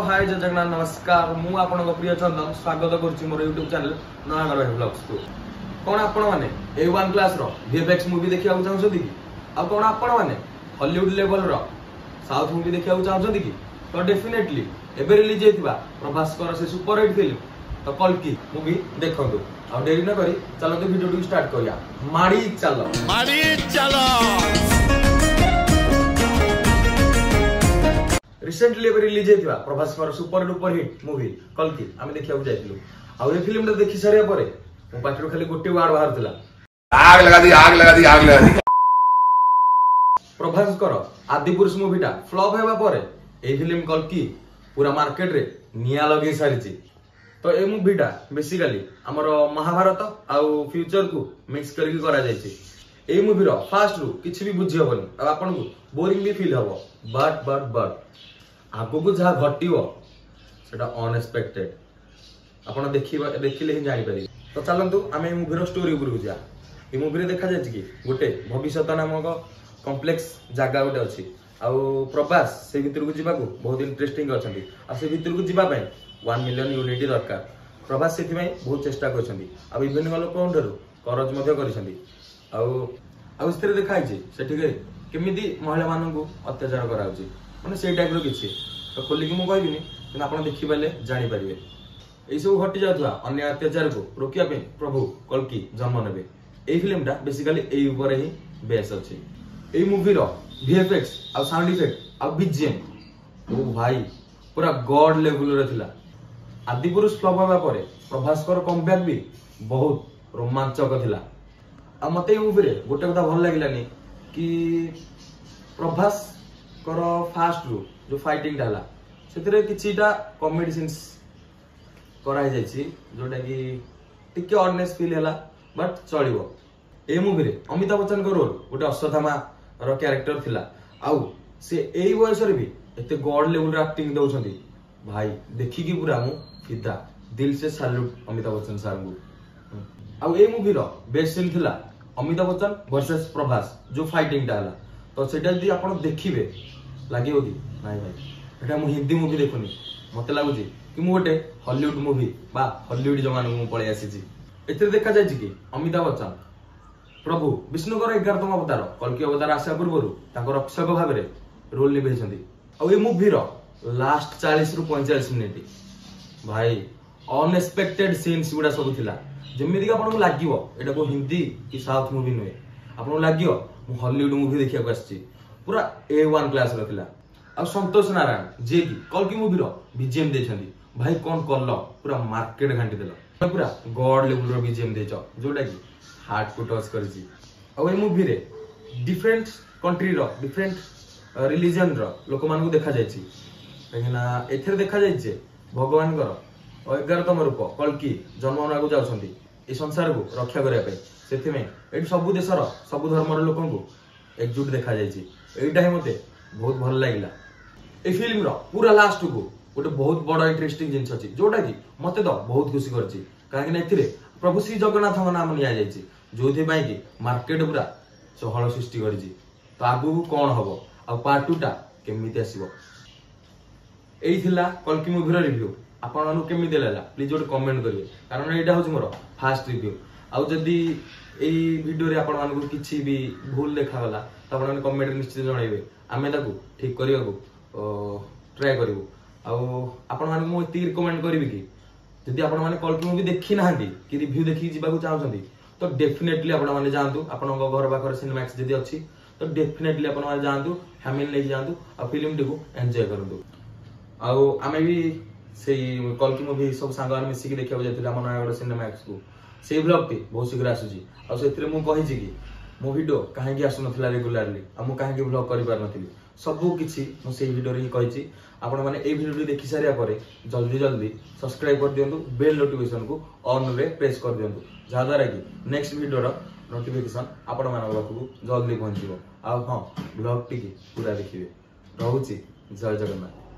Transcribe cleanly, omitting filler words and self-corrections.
Hello hi जय जगन्नाथ नमस्कार मु आपन प्रिय चंदन स्वागत करुच्ची मोर यूट्यूब चैनल नयागढ़ भाई ब्लॉग्स को कौन आपण माने A1 क्लास रो VFX मूवी देखिया चाहछथि कि आ कौन आपण माने हॉलीवुड लेवल रो साउथ मूवी देखिया चाहछथि कि तो डेफिनेटली एबे रिलीज हेतिबा प्रभास्कर से सुपर हिट फिल्म तो कल्कि मूवी देखंतु आ देरी न करी चलो तो वीडियो स्टार्ट करिया माड़ी चलो रिसेंटली एबे रिलीज हेतिबा प्रभास्कर सुपर डुपर हिट मूवी कल्कि आमे देखिया जाइतिलु आ ए फिल्म ता देखि सारिया परे मो पाटिरो खाली गोटे वार्ड बाहरतिला आग लगा दी प्रभास्कर आदिपुरुष मूवीटा फ्लॉप हेबा परे ए फिल्म कल्कि पूरा मार्केट रे निया लगे सारिची तो ए मूवीटा बेसिकली हमर महाभारत आ फ्यूचर को मिक्स करके करा जायछि ए मूवी रो फास्ट रु किछि भी बुझि होबनी आ आपन को बोरिंग भी फील होबो बट आगो को जहाँ घटिव सेटा अनएक्सपेक्टेड आपण देखिले ही जानि पारि तो चलंतु आमे मूवी स्टोरी ऊपर जा ए मूवी देखा जाय कि गोटे भविष्यत नामक कॉम्प्लेक्स जागा गोटे अछि आ प्रभास से भीतर को जीवा को बहुत इंटरेस्टिंग अछंती आ से भीतर को जीवा पय 1 मिलियन यूनिट दरकार प्रभास सेति में बहुत चेष्टा करछंती आ विभिन्न लोक कोंडरू करज मध्ये करछंती आ स्थिर देखाइ छै सेठी के केमिति महिला मानन को अत्याचार कराउछि माने से टाइप रो किछि तो खोली कि मु कहबिनी कि आपण देखि पाले जानि परिबे एई सब घटि जाथुआ अन्य अत्याचार को रोकिया पे प्रभु कल्कि जन्म नेबे एई फिल्मटा बेसिकली एई ऊपर ही बेस अछि एई मूवी रो VFX आ साउंड इफेक्ट आ BGM ओ भाई पूरा गॉड लेवल रे थिला आदिपुरुष फ्लॉप होबा परे प्रभास्कर कमबैक भी बहुत रोमांचक थिला आ मते एई मूवी रे गोटे कथा भल लागिलानी कि प्रभास करो फास्ट रु जो फाइटिंग डाला सेतरे किछिटा कॉमेडी सीन्स करा जाय छी जोटा कि टिके ऑनेस्ट फील हैला बट चलिबो ए मूवी रे अमिताभ बच्चन को रोल गोटे अश्वत्थामा रो कैरेक्टर थिला आउ से एई वयस रे भी एते गॉड लेवल रे एक्टिंग दउछंती भाई देखि कि पूरा मु फिदा दिल से सैल्यूट अमिताभ बच्चन सर को आउ ए मूवी रो बेस्ट सीन थिला अमिताभ बच्चन वर्सेस प्रभास जो फाइटिंग डाला तो सेटा जदी आपण देखिबे लागियो कि नाही भाई एटा मु हिंदी मूवी देखुनी मते लागुची कि मु गोटे हॉलीवुड मूवी बा हॉलीवुड जमान मु पळे आसीची एते देखा जाय कि अमिताभ बच्चन प्रभु विष्णुकर 11तम अवतार कल्कि अवतार आसा पूर्वरु ताको रक्षक भाबे रे रोल निभेछंती आ ए मूवी रो लास्ट 40 रु 45 मिनिट भाई अनएक्सपेक्टेड सीन्स गुडा सब थिला जेमिति कि आपन लागियो एटा को हिंदी कि साउथ मूवी नय आपन लागियो मु हॉलीवुड मूवी देखिया को आछी पूरा A1 क्लास रो थिला आ संतोष नारायण जे कि कल्कि मूवी रो BGM देछंती भाई कोन करलो पूरा मार्केट घांटी देलो पूरा गॉड लेवल रो BGM देछो जोटा कि हार्ट को टच करछि आ ए मूवी रे डिफरेंट कंट्री रो डिफरेंट रिलीजन रो लोक मान को देखा जायछि लेकिन एथरे देखा जायछि भगवान को 11तम रूप कल्कि जन्म होना को जाउछंती ए संसार को रक्षा करिया पे सेथि में एठी सब देशर सब धर्म रो लोकन को एकजुट देखा जायछि एटा ही मते बहुत भल लागिला ए फिल्म रो पूरा लास्ट को गोटे बहुत बड़ इंटरेस्टिंग जिंस अछि जोटा कि मते तो बहुत खुशी करछि काहे कि एथिरे प्रभु श्री जगन्नाथ को नाम निया जायछि जोथि पई कि मार्केट पूरा चहल सृष्टि करछि तो आगु कोन हबो आ पार्ट 2 टा केमिति आसीबो एई थिला कल्कि मूवी रो रिव्यू आपण मानु केमिति लागला प्लीज जोटे कमेंट करिवे कारण एटा होछि मोर फास्ट रिव्यू आ जदी एई वीडियो रे आपण मानु किछि भी भूल देखा गला त आपण माने कमेंट निश्चित जणाइबे आमे ताकू ठीक करिया को ट्राई करिवो आ आपण माने मु एति रिकमेंड करिवि कि जदी आपण माने कल्कि मूवी देखि नाहंती कि रिव्यू देखि जिबा को चाहउछंती तो डेफिनेटली आपण माने जांतु आपण घर बाकर सिनेमैक्स जदी अछि तो डेफिनेटली आपण माने जांतु फैमिली ले जांतु आ फिल्म टी को एन्जॉय करंतु आ आमे भी सेई कल्कि मूवी सब सांगवान मिसी कि देखिया जायतिला मन नयागढ़ सिनेमैक्स को सेई ब्लॉग टी बहुत शीघ्र आसुची आ सेथिरे मु कहिछि कि मो वीडियो काहे कि आसु नथिला रेगुलरली आ मु काहे कि ब्लॉग करि पार नथिली सब किछि मु सेई वीडियो रे ही कहिछि आपण माने ए वीडियो देखि सारिया परे जल्दी सब्सक्राइब कर दियंतु बेल नोटिफिकेशन को ऑन रे प्रेस कर दियंतु जा द्वारा कि नेक्स्ट वीडियो रो नोटिफिकेशन आपण मानक पाखु जल्दी पहुंचिबो आ हां ब्लॉग टी पूरा देखिबे रहउची जय जगन्नाथ।